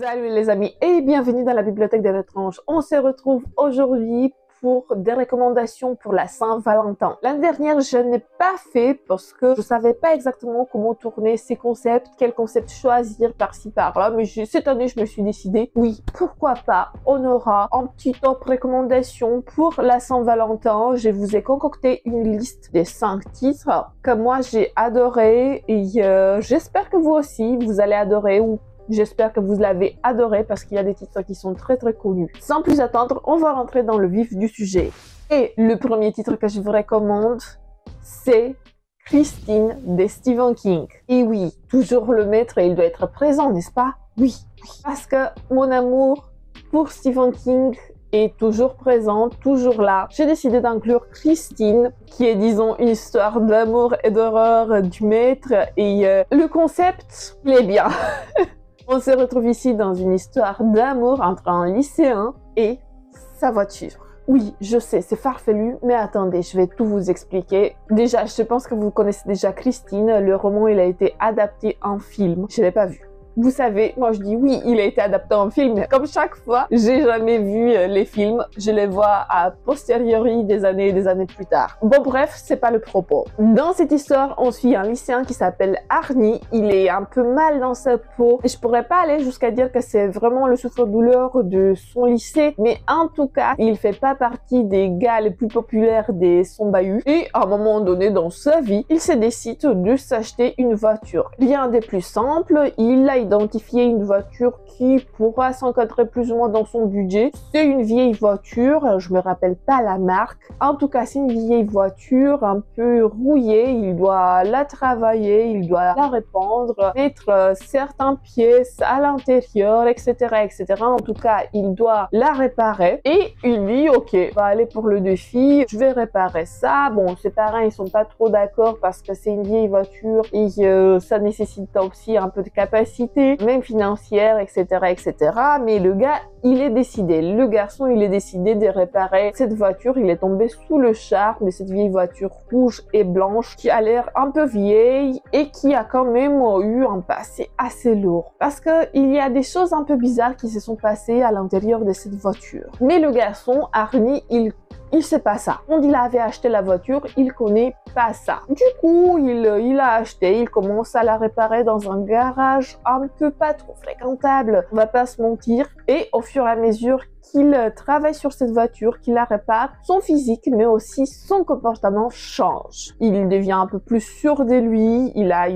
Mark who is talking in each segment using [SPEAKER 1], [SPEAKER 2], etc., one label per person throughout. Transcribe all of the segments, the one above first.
[SPEAKER 1] Salut les amis et bienvenue dans la bibliothèque des étranges. On se retrouve aujourd'hui pour des recommandations pour la Saint-Valentin. L'année dernière, je n'ai pas fait parce que je savais pas exactement comment tourner ces concepts, quel concept choisir par-ci par-là, mais cette année, je me suis décidée, oui, pourquoi pas, on aura un petit top recommandation pour la Saint-Valentin. Je vous ai concocté une liste des 5 titres que moi j'ai adoré et j'espère que vous aussi, vous allez adorer ou j'espère que vous l'avez adoré parce qu'il y a des titres qui sont très connus. Sans plus attendre, on va rentrer dans le vif du sujet. Et le premier titre que je vous recommande, c'est Christine de Stephen King. Et oui, toujours le maître, il doit être présent, n'est-ce pas? Oui. Parce que mon amour pour Stephen King est toujours présent, toujours là. J'ai décidé d'inclure Christine, qui est, disons, une histoire d'amour et d'horreur du maître. Et le concept, il est bien. On se retrouve ici dans une histoire d'amour entre un lycéen et sa voiture. Oui, je sais, c'est farfelu, mais attendez, je vais tout vous expliquer. Déjà, je pense que vous connaissez déjà Christine. Le roman, il a été adapté en film. Je l'ai pas vu. Vous savez, moi je dis oui, il a été adapté en film, mais comme chaque fois, j'ai jamais vu les films. Je les vois a posteriori des années et des années plus tard. Bon bref, c'est pas le propos. Dans cette histoire, on suit un lycéen qui s'appelle Arnie. Il est un peu mal dans sa peau. Et je pourrais pas aller jusqu'à dire que c'est vraiment le souffre-douleur de son lycée, mais en tout cas, il fait pas partie des gars les plus populaires de son bahut. Et à un moment donné dans sa vie, il se décide de s'acheter une voiture. Rien de plus simple, il a identifié une voiture qui pourra s'encadrer plus ou moins dans son budget. C'est une vieille voiture, je me rappelle pas la marque. En tout cas, c'est une vieille voiture un peu rouillée. Il doit la travailler, il doit la répandre, mettre certaines pièces à l'intérieur, etc., etc. En tout cas, il doit la réparer. Et il dit, ok, on va aller pour le défi, je vais réparer ça. Bon, ses parents, ils sont pas trop d'accord parce que c'est une vieille voiture et ça nécessite aussi un peu de capacité, même financière, etc., etc. Mais le gars, il est décidé. Le garçon, il est décidé de réparer cette voiture. Il est tombé sous le charme de cette vieille voiture rouge et blanche qui a l'air un peu vieille et qui a quand même eu un passé assez lourd. Parce que il y a des choses un peu bizarres qui se sont passées à l'intérieur de cette voiture. Mais le garçon, Arnie, il sait pas ça. Quand il avait acheté la voiture, il connaît pas ça. Du coup, il a acheté, il commence à la réparer dans un garage un peu pas trop fréquentable. On va pas se mentir. Et au fur et à mesure qu'il travaille sur cette voiture, qu'il la répare, son physique mais aussi son comportement change. Il devient un peu plus sûr de lui, il a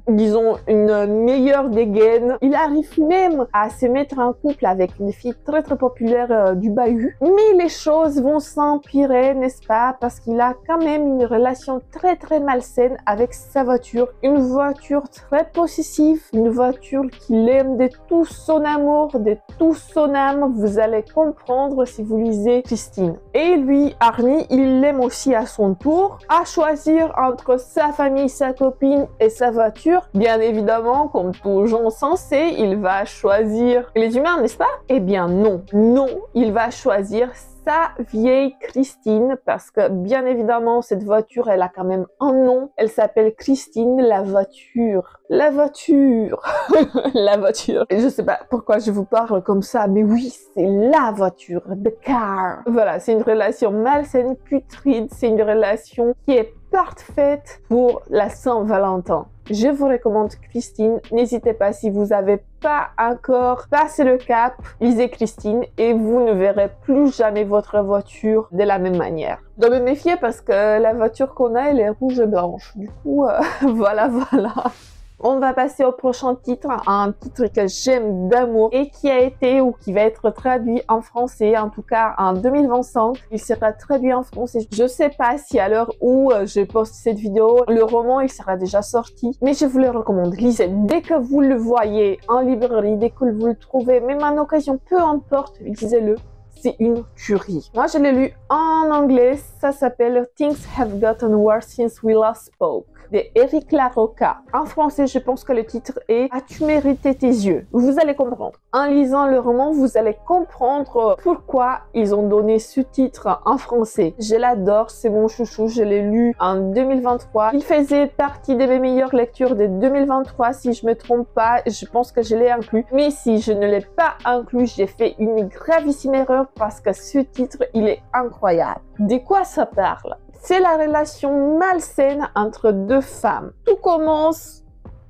[SPEAKER 1] disons, une meilleure dégaine. Il arrive même à se mettre en couple avec une fille très populaire du bahut. Mais les choses vont s'empirer, n'est-ce pas? Parce qu'il a quand même une relation très malsaine avec sa voiture. Une voiture très possessive, une voiture qu'il aime de tout son amour, de tout son âme. Vous allez comprendre si vous lisez Christine. Et lui, Arnie, il l'aime aussi à son tour. À choisir entre sa famille, sa copine et sa voiture, bien évidemment, comme tout gens sensé, il va choisir les humains, n'est-ce pas? Eh bien non, il va choisir sa vieille Christine parce que bien évidemment cette voiture elle a quand même un nom, elle s'appelle Christine la voiture. La voiture. La voiture. Et je sais pas pourquoi je vous parle comme ça, mais oui, c'est la voiture, the car. Voilà, c'est une relation malsaine, putride, c'est une relation qui est parfaite pour la Saint-Valentin. Je vous recommande Christine. N'hésitez pas, si vous n'avez pas encore passé le cap, lisez Christine et vous ne verrez plus jamais votre voiture de la même manière. Je dois me méfier parce que la voiture qu'on a, elle est rouge et blanche. Du coup, voilà. On va passer au prochain titre, un titre que j'aime d'amour et qui a été ou qui va être traduit en français, en tout cas en 2025. Il sera traduit en français. Je sais pas si à l'heure où je poste cette vidéo, le roman il sera déjà sorti, mais je vous le recommande. Lisez dès que vous le voyez en librairie, dès que vous le trouvez, même en occasion, peu importe, lisez-le. c'est une tuerie. Moi, je l'ai lu en anglais. Ça s'appelle Things Have Gotten Worse Since We Last Spoke de Eric LaRocca. En français, je pense que le titre est As-tu mérité tes yeux? Vous allez comprendre. En lisant le roman, vous allez comprendre pourquoi ils ont donné ce titre en français. Je l'adore, c'est mon chouchou. Je l'ai lu en 2023. Il faisait partie de mes meilleures lectures de 2023. Si je me trompe pas, je pense que je l'ai inclus. Mais si je ne l'ai pas inclus, j'ai fait une gravissime erreur parce que ce titre, il est incroyable. De quoi ça parle? C'est la relation malsaine entre deux femmes. Tout commence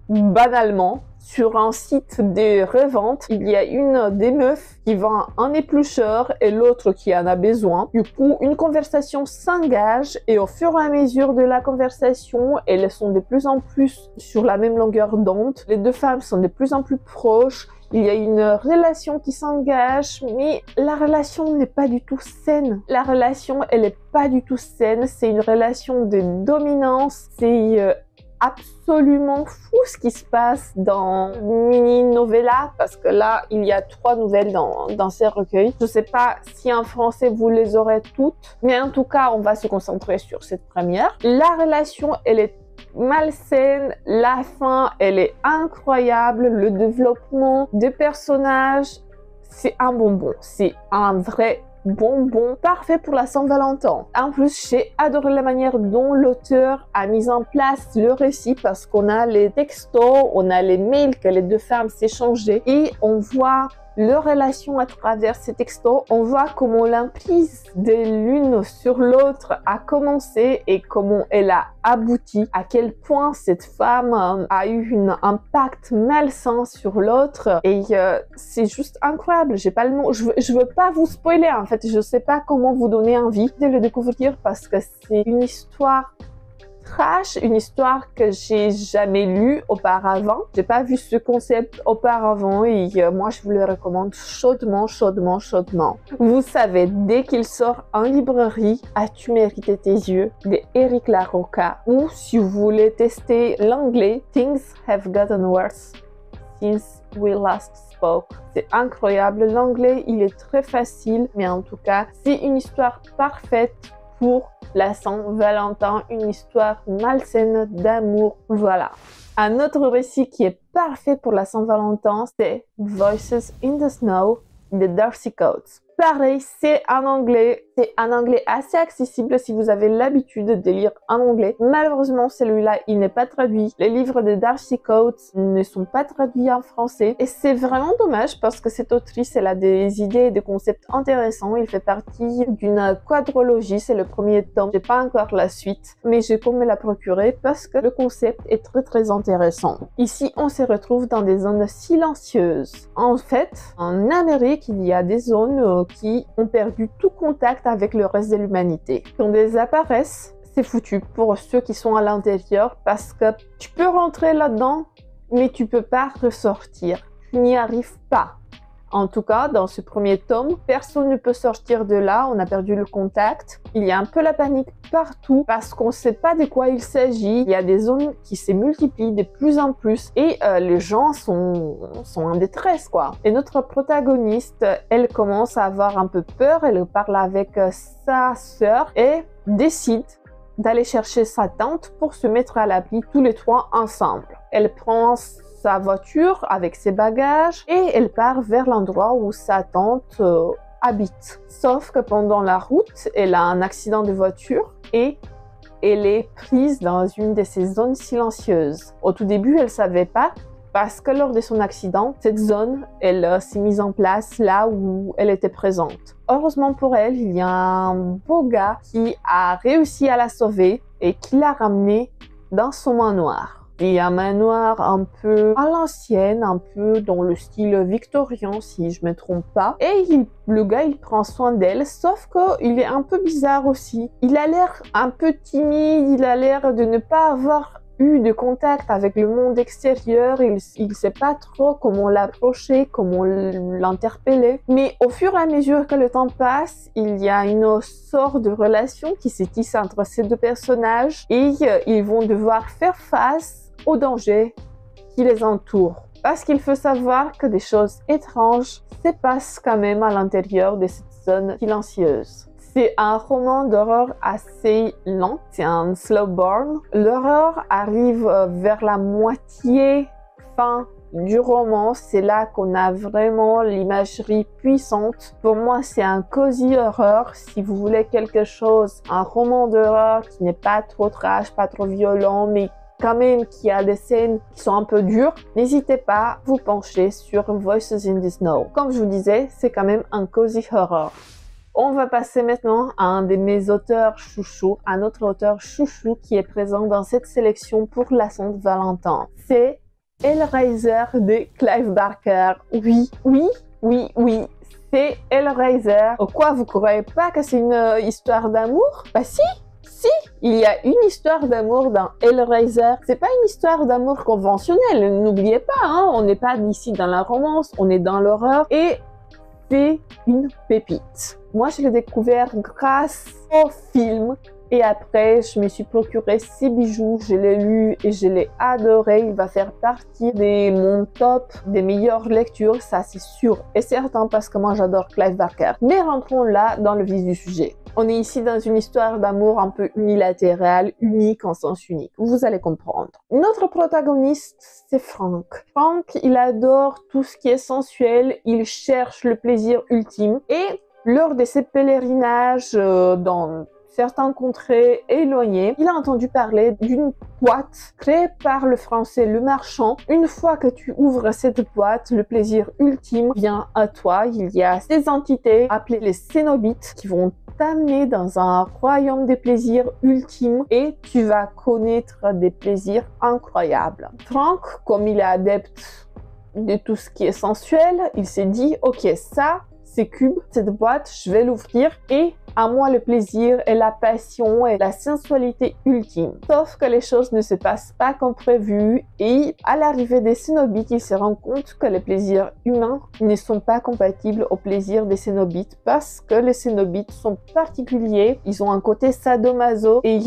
[SPEAKER 1] banalement sur un site de revente. Il y a une des meufs qui vend un éplucheur et l'autre qui en a besoin. Du coup, une conversation s'engage et au fur et à mesure de la conversation, elles sont de plus en plus sur la même longueur d'onde. Les deux femmes sont de plus en plus proches. Il y a une relation qui s'engage, mais la relation n'est pas du tout saine. La relation, elle est pas du tout saine. C'est une relation de dominance. C'est absolument fou ce qui se passe dans Mini Novella, parce que là, il y a 3 nouvelles dans ces recueils. Je sais pas si en français vous les aurez toutes, mais en tout cas, on va se concentrer sur cette première. La relation, elle est malsaine, la fin elle est incroyable, le développement des personnages c'est un bonbon, c'est un vrai bonbon parfait pour la Saint-Valentin. En plus, j'ai adoré la manière dont l'auteur a mis en place le récit parce qu'on a les textos, on a les mails que les deux femmes s'échangeaient et on voit leur relation à travers ces textos. On voit comment l'emprise de l'une sur l'autre a commencé et comment elle a abouti, à quel point cette femme a eu un impact malsain sur l'autre et c'est juste incroyable. J'ai pas le mot, je veux pas vous spoiler en fait, je sais pas comment vous donner envie de le découvrir parce que c'est une histoire trash, une histoire que j'ai jamais lue auparavant. J'ai pas vu ce concept auparavant et moi je vous le recommande chaudement, chaudement, chaudement. Vous savez, dès qu'il sort en librairie, As-tu mérité tes yeux de Eric LaRocca, ou si vous voulez tester l'anglais, Things Have Gotten Worse Since We Last Spoke. C'est incroyable, l'anglais il est très facile, mais en tout cas c'est une histoire parfaite pour la Saint-Valentin, une histoire malsaine d'amour, voilà. Un autre récit qui est parfait pour la Saint-Valentin, c'est Voices in the Snow de Darcy Coates. Pareil, c'est en anglais assez accessible si vous avez l'habitude de lire en anglais. Malheureusement, celui-là, il n'est pas traduit. Les livres de Darcy Coates ne sont pas traduits en français. Et c'est vraiment dommage parce que cette autrice, elle a des idées et des concepts intéressants. Il fait partie d'une quadrologie, c'est le premier tome. J'ai pas encore la suite, mais je compte me la procurer parce que le concept est très très intéressant. Ici, on se retrouve dans des zones silencieuses. En fait, en Amérique, il y a des zones qui ont perdu tout contact avec le reste de l'humanité. Quand elles apparaissent, c'est foutu pour ceux qui sont à l'intérieur parce que tu peux rentrer là-dedans, mais tu peux pas ressortir. Tu n'y arrives pas. En tout cas, dans ce premier tome, personne ne peut sortir de là, on a perdu le contact. Il y a un peu la panique partout parce qu'on ne sait pas de quoi il s'agit. Il y a des zones qui se multiplient de plus en plus et les gens sont en détresse, quoi. Et notre protagoniste, elle commence à avoir un peu peur, elle parle avec sa sœur et décide d'aller chercher sa tante pour se mettre à l'abri tous les 3 ensemble. Elle prend sa voiture avec ses bagages et elle part vers l'endroit où sa tante habite. Sauf que pendant la route, elle a un accident de voiture et elle est prise dans une de ces zones silencieuses. Au tout début, elle savait pas parce que lors de son accident, cette zone, elle s'est mise en place là où elle était présente. Heureusement pour elle, il y a un beau gars qui a réussi à la sauver et qui l'a ramenée dans son manoir. Il y a un manoir un peu à l'ancienne, un peu dans le style victorien si je me trompe pas. Et le gars, il prend soin d'elle, sauf qu'il est un peu bizarre aussi. Il a l'air un peu timide, il a l'air de ne pas avoir eu de contact avec le monde extérieur, il sait pas trop comment l'approcher, comment l'interpeller. Mais au fur et à mesure que le temps passe, il y a une sorte de relation qui se tisse entre ces deux personnages et ils vont devoir faire face aux dangers qui les entourent. Parce qu'il faut savoir que des choses étranges se passent quand même à l'intérieur de cette personne silencieuse. C'est un roman d'horreur assez lent, c'est un slow burn. L'horreur arrive vers la moitié fin du roman, c'est là qu'on a vraiment l'imagerie puissante. Pour moi, c'est un cozy horreur. Si vous voulez quelque chose, un roman d'horreur qui n'est pas trop trash, pas trop violent, mais quand même qui a des scènes qui sont un peu dures, n'hésitez pas à vous pencher sur Voices in the Snow. Comme je vous disais, c'est quand même un cozy horror. On va passer maintenant à un de mes auteurs chouchous, un autre auteur chouchou qui est présent dans cette sélection pour la Saint-Valentin. C'est Hellraiser de Clive Barker. Oui, c'est Hellraiser. Quoi, vous croyez pas que c'est une histoire d'amour? Bah si, il y a une histoire d'amour dans Hellraiser. C'est pas une histoire d'amour conventionnelle, n'oubliez pas, hein, on n'est pas ici dans la romance, on est dans l'horreur et c'est une pépite. Moi, je l'ai découvert grâce au film. Et après, je me suis procuré ces bijoux, je l'ai lu et je l'ai adoré. Il va faire partie de mon top des meilleures lectures, ça c'est sûr et certain parce que moi j'adore Clive Barker. Mais rentrons là dans le vif du sujet. On est ici dans une histoire d'amour un peu unilatérale, unique en sens unique. Vous allez comprendre. Notre protagoniste, c'est Frank. Frank, il adore tout ce qui est sensuel, il cherche le plaisir ultime et lors de ses pèlerinages dans certaines contrées éloignées, il a entendu parler d'une boîte créée par le français Le Marchand. Une fois que tu ouvres cette boîte, le plaisir ultime vient à toi. Il y a ces entités appelées les Cénobites qui vont t'amener dans un royaume des plaisirs ultimes et tu vas connaître des plaisirs incroyables. Frank, comme il est adepte de tout ce qui est sensuel, il s'est dit « Ok, ça, c'est cube, cette boîte, je vais l'ouvrir et à moi le plaisir et la passion et la sensualité ultime. » Sauf que les choses ne se passent pas comme prévu et à l'arrivée des Cénobites, il se rend compte que les plaisirs humains ne sont pas compatibles aux plaisirs des Cénobites parce que les Cénobites sont particuliers, ils ont un côté sadomaso et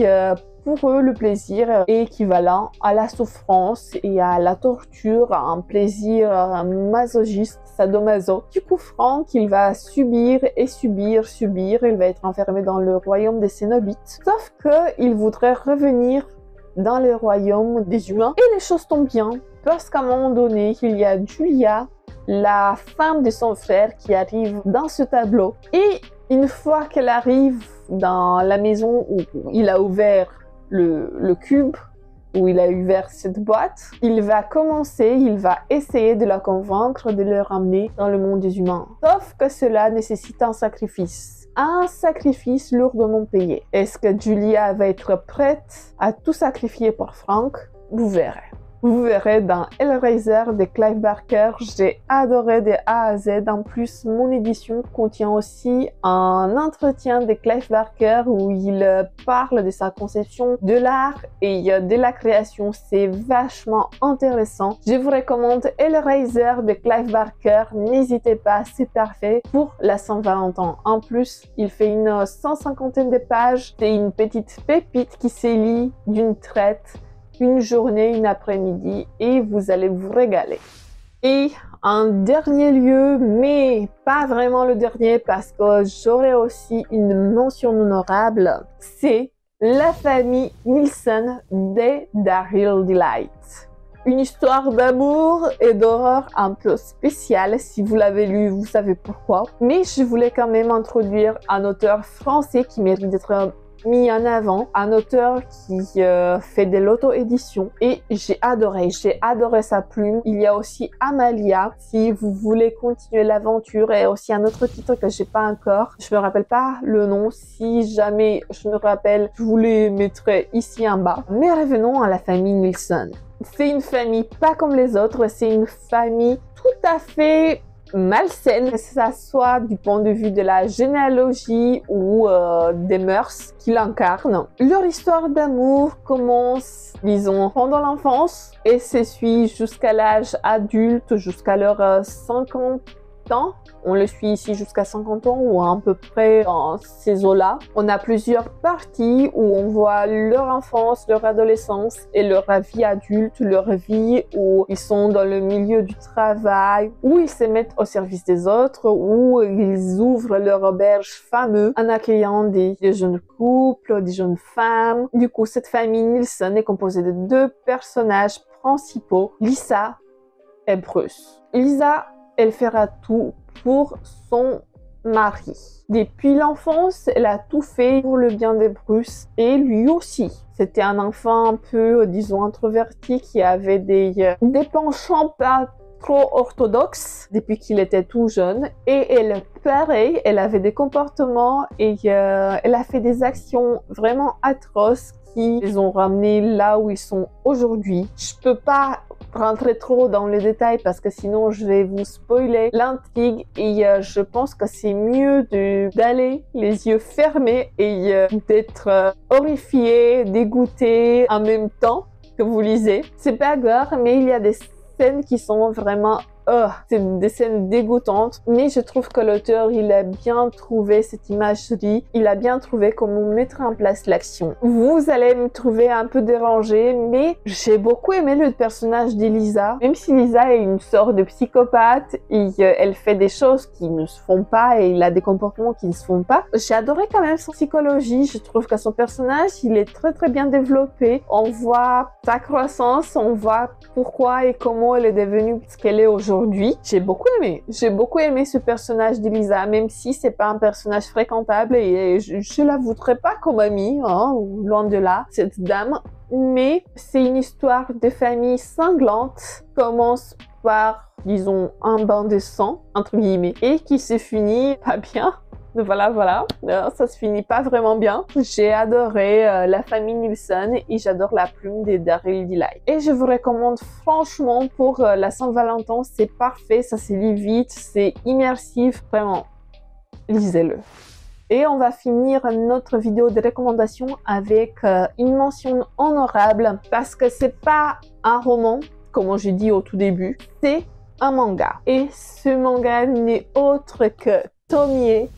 [SPEAKER 1] pour eux, le plaisir est équivalent à la souffrance et à la torture, à un plaisir masochiste, sadomaso. Du coup, Frank, il va subir, il va être enfermé dans le royaume des Cénobites. Sauf qu'il voudrait revenir dans le royaume des humains. Et les choses tombent bien, parce qu'à un moment donné, il y a Julia, la femme de son frère, qui arrive dans ce tableau. Et une fois qu'elle arrive dans la maison où il a ouvert le cube, où il a ouvert cette boîte, il va essayer de la convaincre de le ramener dans le monde des humains. Sauf que cela nécessite un sacrifice lourdement payé. Est-ce que Julia va être prête à tout sacrifier pour Frank? Vous verrez. Vous verrez dans Hellraiser de Clive Barker, j'ai adoré de A à Z. En plus, mon édition contient aussi un entretien de Clive Barker où il parle de sa conception de l'art et de la création. C'est vachement intéressant. Je vous recommande Hellraiser de Clive Barker. N'hésitez pas, c'est parfait pour la Saint-Valentin. En plus, il fait une 150aine de pages. C'est une petite pépite qui se lit d'une traite. Une journée, une après-midi et vous allez vous régaler. Et en dernier lieu, mais pas vraiment le dernier parce que j'aurai aussi une mention honorable, c'est La famille Nielsen de Daryl Delight. Une histoire d'amour et d'horreur un peu spéciale. Si vous l'avez lu, vous savez pourquoi. Mais je voulais quand même introduire un auteur français qui mérite d'être mis en avant, un auteur qui fait de l'auto-édition et j'ai adoré sa plume. Il y a aussi Amalia, si vous voulez continuer l'aventure, et aussi un autre titre que j'ai pas encore, je me rappelle pas le nom, si jamais je me rappelle, je vous les mettrai ici en bas. Mais revenons à la famille Nielsen. C'est une famille pas comme les autres, c'est une famille tout à fait malsaine, que ça soit du point de vue de la généalogie ou des mœurs qu'ils incarnent. Leur histoire d'amour commence, disons, pendant l'enfance et se suit jusqu'à l'âge adulte, jusqu'à leurs 50 ans. On le suit ici jusqu'à 50 ans ou à peu près dans ces eaux-là. On a plusieurs parties où on voit leur enfance, leur adolescence et leur vie adulte, leur vie où ils sont dans le milieu du travail, où ils se mettent au service des autres, où ils ouvrent leur auberge fameux en accueillant des jeunes couples, des jeunes femmes. Du coup, cette famille Nielsen est composée de 2 personnages principaux, Lisa et Bruce. Lisa, elle fera tout pour son mari. Depuis l'enfance, elle a tout fait pour le bien de Bruce et lui aussi. C'était un enfant un peu, disons, introverti qui avait des penchants pas trop orthodoxes depuis qu'il était tout jeune. Et elle, pareil, elle avait des comportements et elle a fait des actions vraiment atroces qui les ont ramenés là où ils sont aujourd'hui. Je peux pas rentrer trop dans les détails parce que sinon je vais vous spoiler l'intrigue et je pense que c'est mieux d'aller les yeux fermés et d'être horrifié, dégoûté en même temps que vous lisez. C'est pas gore, mais il y a des scènes qui sont vraiment c'est des scènes dégoûtantes, mais je trouve que l'auteur, il a bien trouvé cette imagerie, il a bien trouvé comment mettre en place l'action. Vous allez me trouver un peu dérangée, mais j'ai beaucoup aimé le personnage d'Elisa, même si Lisa est une sorte de psychopathe et elle fait des choses qui ne se font pas et il a des comportements qui ne se font pas. J'ai adoré quand même son psychologie, je trouve que son personnage, il est très bien développé. On voit sa croissance, on voit pourquoi et comment elle est devenue ce qu'elle est aujourd'hui. J'ai beaucoup aimé ce personnage d'Elisa, même si c'est pas un personnage fréquentable et je la voudrais pas comme amie, hein, loin de là, cette dame. Mais c'est une histoire de famille sanglante, commence par, disons, un bain de sang, entre guillemets, et qui se finit pas bien. Voilà, ça se finit pas vraiment bien. J'ai adoré la famille Nielsen et j'adore la plume de Daryl Delight. Et je vous recommande franchement pour la Saint-Valentin, c'est parfait, ça se lit vite, c'est immersif, vraiment, lisez-le. Et on va finir notre vidéo de recommandation avec une mention honorable parce que c'est pas un roman, comme j'ai dit au tout début, c'est un manga. Et ce manga n'est autre que Tomie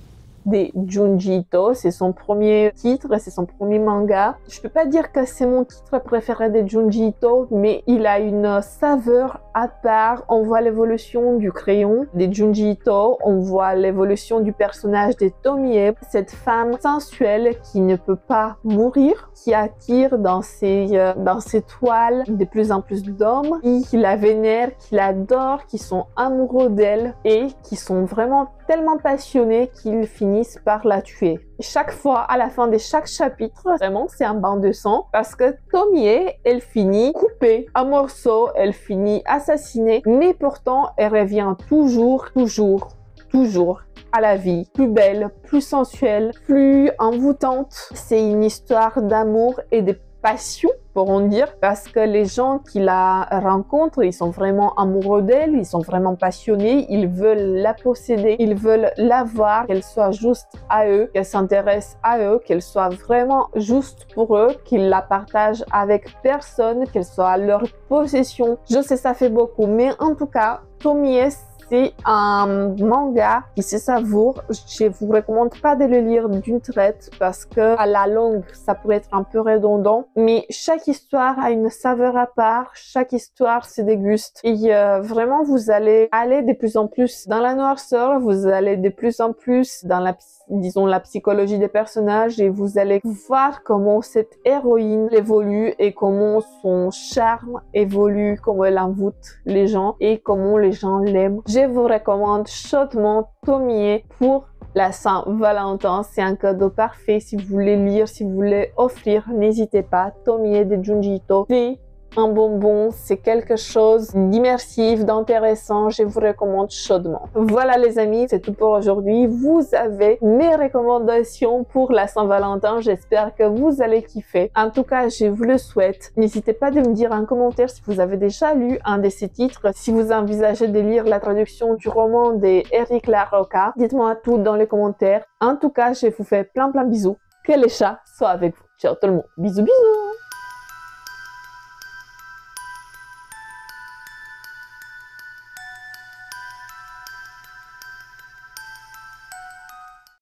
[SPEAKER 1] de Junji Ito, c'est son premier titre, c'est son premier manga. Je peux pas dire que c'est mon titre préféré de Junji Ito, mais il a une saveur à part. On voit l'évolution du crayon de Junji Ito, on voit l'évolution du personnage de Tomie, cette femme sensuelle qui ne peut pas mourir, qui attire dans ses toiles de plus en plus d'hommes, qui la vénèrent, qui l'adorent, qui sont amoureux d'elle et qui sont vraiment tellement passionnés qu'ils finissent par la tuer. Chaque fois, à la fin de chaque chapitre, vraiment, c'est un bain de sang parce que Tomie, elle finit coupée en morceaux, elle finit assassinée, mais pourtant, elle revient toujours à la vie, plus belle, plus sensuelle, plus envoûtante. C'est une histoire d'amour et de passion, pourrons dire, parce que les gens qui la rencontrent, ils sont vraiment amoureux d'elle, ils sont vraiment passionnés, ils veulent la posséder, ils veulent la voir, qu'elle soit juste à eux, qu'elle s'intéresse à eux, qu'elle soit vraiment juste pour eux, qu'ils la partagent avec personne, qu'elle soit à leur possession. Je sais, ça fait beaucoup, mais en tout cas, Tomie, c'est un manga qui se savoure. Je vous recommande pas de le lire d'une traite parce que à la longue, ça pourrait être un peu redondant. Mais chaque histoire a une saveur à part. Chaque histoire se déguste. Et vraiment, vous allez aller de plus en plus dans la noirceur. Vous allez de plus en plus dans la psychologie des personnages et vous allez voir comment cette héroïne évolue et comment son charme évolue, comment elle envoûte les gens et comment les gens l'aiment. Je vous recommande chaudement Tomie pour la Saint-Valentin. C'est un cadeau parfait si vous voulez lire, si vous voulez offrir, n'hésitez pas. Tomie de Junji Ito, c'est un bonbon, c'est quelque chose d'immersif, d'intéressant, je vous recommande chaudement. Voilà les amis, c'est tout pour aujourd'hui. Vous avez mes recommandations pour la Saint-Valentin, j'espère que vous allez kiffer. En tout cas, je vous le souhaite. N'hésitez pas de me dire en commentaire si vous avez déjà lu un de ces titres, si vous envisagez de lire la traduction du roman d'Eric Larocca. Dites-moi tout dans les commentaires. En tout cas, je vous fais plein bisous. Que les chats soient avec vous. Ciao tout le monde. Bisous bisous.